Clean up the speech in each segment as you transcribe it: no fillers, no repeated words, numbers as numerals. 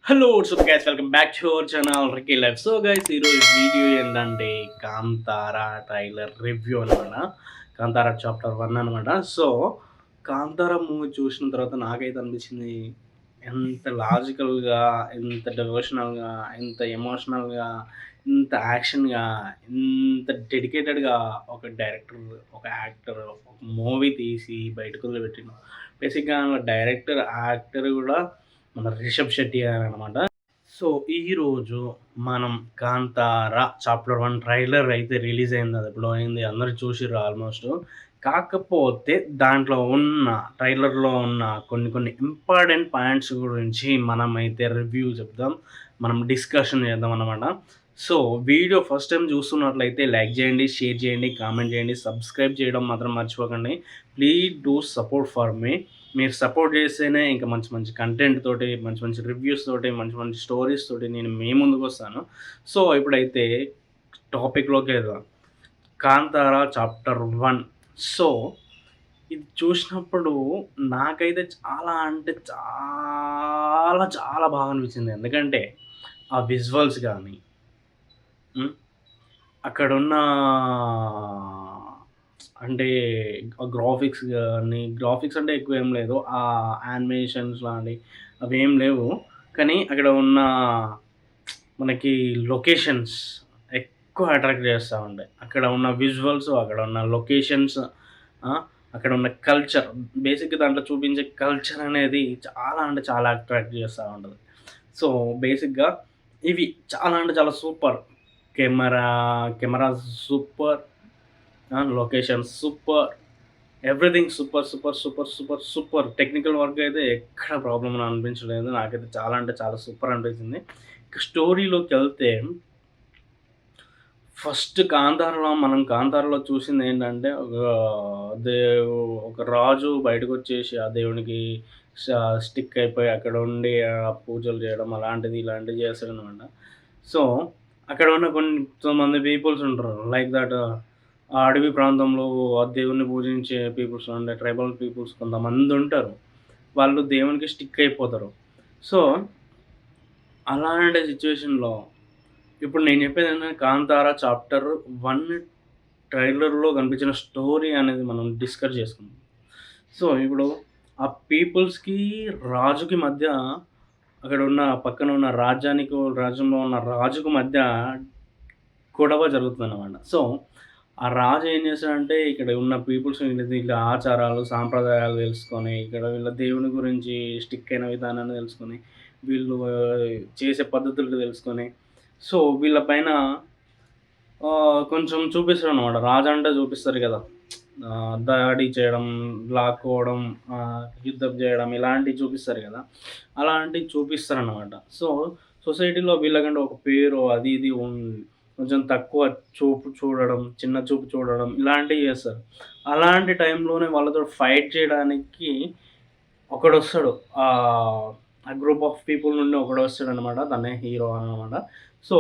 Hello WhatsApp guys, welcome back to our channel Ricky life. So guys, ఈరోజు video ఏంటంటే Kantara trailer review అనమాట. Kantara chapter 1 అనమాట. So Kantara movie చూసిన తర్వాత నాకైతే అనిపించింది, ఎంత లాజికల్గా, ఎంత డివోషనల్గా, ఎంత ఎమోషనల్గా, ఇంత యాక్షన్గా, ఇంత డెడికేటెడ్గా ఒక డైరెక్టర్, ఒక యాక్టర్ ఒక మూవీ తీసి బయటకు వదిలిపెట్టిండు. బేసిక్గా డైరెక్టర్, యాక్టర్ కూడా మన రిషబ్ శెట్టి గారు అనమాట. సో ఈరోజు మనం కాంతారా చాప్టర్ 1 ట్రైలర్ అయితే రిలీజ్ అయింది. అది ఎప్పుడో అయింది, అందరూ చూసిర్రు ఆల్మోస్ట్. కాకపోతే దాంట్లో ఉన్న ట్రైలర్లో ఉన్న కొన్ని ఇంపార్టెంట్ పాయింట్స్ గురించి మనమైతే రివ్యూ చెప్దాం, మనం డిస్కషన్ చేద్దాం అన్నమాట. సో వీడియో ఫస్ట్ టైం చూస్తున్నట్లయితే లైక్ చేయండి, షేర్ చేయండి, కామెంట్ చేయండి, సబ్స్క్రైబ్ చేయడం మాత్రం మర్చిపోకండి. Please do support for me. మీరు సపోర్ట్ చేస్తేనే ఇంకా మంచి మంచి కంటెంట్ తోటి, మంచి మంచి రివ్యూస్ తోటి, మంచి మంచి స్టోరీస్ తోటి నేను మీ ముందుకు వస్తాను. సో ఇప్పుడైతే టాపిక్లోకి వెళ్దాం. కాంతారా చాప్టర్ 1. సో ఇది చూసినప్పుడు నాకైతే చాలా అంటే చాలా చాలా బాగా అనిపించింది. ఎందుకంటే ఆ విజువల్స్ కానీ, అక్కడున్న అంటే గ్రాఫిక్స్ గాని, గ్రాఫిక్స్ అంటే ఎక్కువ ఏం లేదు. యానిమేషన్స్ లాంటి అవేం లేవు. కానీ అక్కడ ఉన్న మనకి లొకేషన్స్ ఎక్కువ అట్రాక్ట్ చేస్తా ఉంటాయి. అక్కడ ఉన్న విజువల్స్, అక్కడ ఉన్న లొకేషన్స్, అక్కడ ఉన్న కల్చర్, బేసిక్‌గా దాంట్లో చూపించే కల్చర్ అనేది చాలా అంటే చాలా అట్రాక్ట్ చేస్తా ఉంటది. సో బేసిక్‌గా ఇవి చాలా అంటే చాలా super. Camera super, location super, everything super, super, super, super, super. Technical work అయితే ఎక్కడ ప్రాబ్లమ్ అని అనిపించలేదు. నాకైతే చాలా అంటే చాలా సూపర్ అనిపించింది. ఇక స్టోరీలోకెళ్తే ఫస్ట్ కాంతారలో చూసిందేంటంటే, ఒక రాజు బయటకొచ్చేసి ఆ దేవునికి స్టిక్ అయిపోయి అక్కడ ఉండి పూజలు చేయడం అలాంటిది, ఇలాంటివి చేస్తాడనమాట. సో అక్కడ ఉన్న కొంతమంది పీపుల్స్ ఉంటారు. లైక్ దట్ ఆ అడవి ప్రాంతంలో ఆ దేవుడిని పూజించే పీపుల్స్ అంటే ట్రైబల్ పీపుల్స్ కొంతమంది ఉంటారు. వాళ్ళు దేవునికి స్టిక్ అయిపోతారు. సో అలాంటి సిచ్యువేషన్‌లో ఇప్పుడు నేను చెప్పేదేంటంటే కాంతారా చాప్టర్ 1 ట్రైలర్‌లో కనిపించిన స్టోరీ అనేది మనం డిస్కస్ చేసుకుందాం. సో ఇప్పుడు ఆ పీపుల్స్‌కి, రాజుకి మధ్య, అక్కడ ఉన్న పక్కన ఉన్న రాజ్యంలో ఉన్న రాజుకు మధ్య గొడవ జరుగుతుందన్నమాట. సో ఆ రాజు ఏం చేస్తాడంటే ఇక్కడ ఉన్న పీపుల్స్ వీళ్ళ ఆచారాలు, సాంప్రదాయాలు తెలుసుకొని, ఇక్కడ వీళ్ళ దేవుని గురించి స్టిక్ అయిన విధానాన్ని తెలుసుకొని, వీళ్ళు చేసే పద్ధతులు తెలుసుకొని, సో వీళ్ళ పైన కొంచెం చూపిస్తారనమాట. రాజు అంటే చూపిస్తారు కదా! దాడి చేయడం, లాక్కోవడం, యుద్ధం చేయడం ఇలాంటివి చూపిస్తారు కదా! అలాంటివి చూపిస్తారనమాట. సో సొసైటీలో వీళ్ళకంటే ఒక పేరు అది ఇది కొంచెం తక్కువ చూడడం, చిన్న చూపు చూడడం ఇలాంటివి చేస్తారు. అలాంటి టైంలోనే వాళ్ళతో ఫైట్ చేయడానికి ఒకడొస్తాడు. ఆ గ్రూప్ ఆఫ్ పీపుల్ నుండి ఒకడొస్తాడనమాట. తనే హీరో అనమాట. సో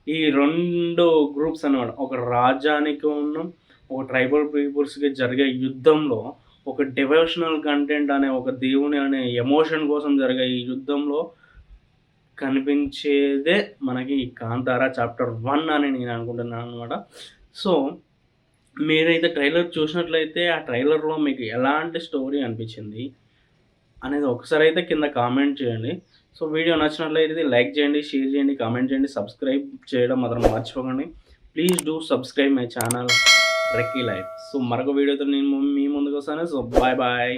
ఈ 2 గ్రూప్స్ అనమాట. ఒక రాజ్యానికి ఒక ట్రైబల్ పీపుల్స్‌కి జరిగే యుద్ధంలో, ఒక డివోషనల్ కంటెంట్ అనే ఒక దేవుని అనే ఎమోషన్ కోసం జరిగే ఈ యుద్ధంలో కనిపించేదే మనకి ఈ కాంతారా చాప్టర్ 1 అని నేను అనుకుంటున్నాననమాట. సో మీరైతే ట్రైలర్ చూసినట్లయితే ఆ ట్రైలర్‌లో మీకు ఎలాంటి స్టోరీ అనిపించింది అనేది ఒకసారైతే కింద కామెంట్ చేయండి. సో వీడియో నచ్చినట్లయితే లైక్ చేయండి, షేర్ చేయండి, కామెంట్ చేయండి, సబ్స్క్రైబ్ చేయడం మాత్రం మర్చిపోకండి. Please do subscribe my channel రెక్కీ లైఫ్. సో మరొక వీడియోతో నేను మీ ముందుకు వస్తాను. So bye bye.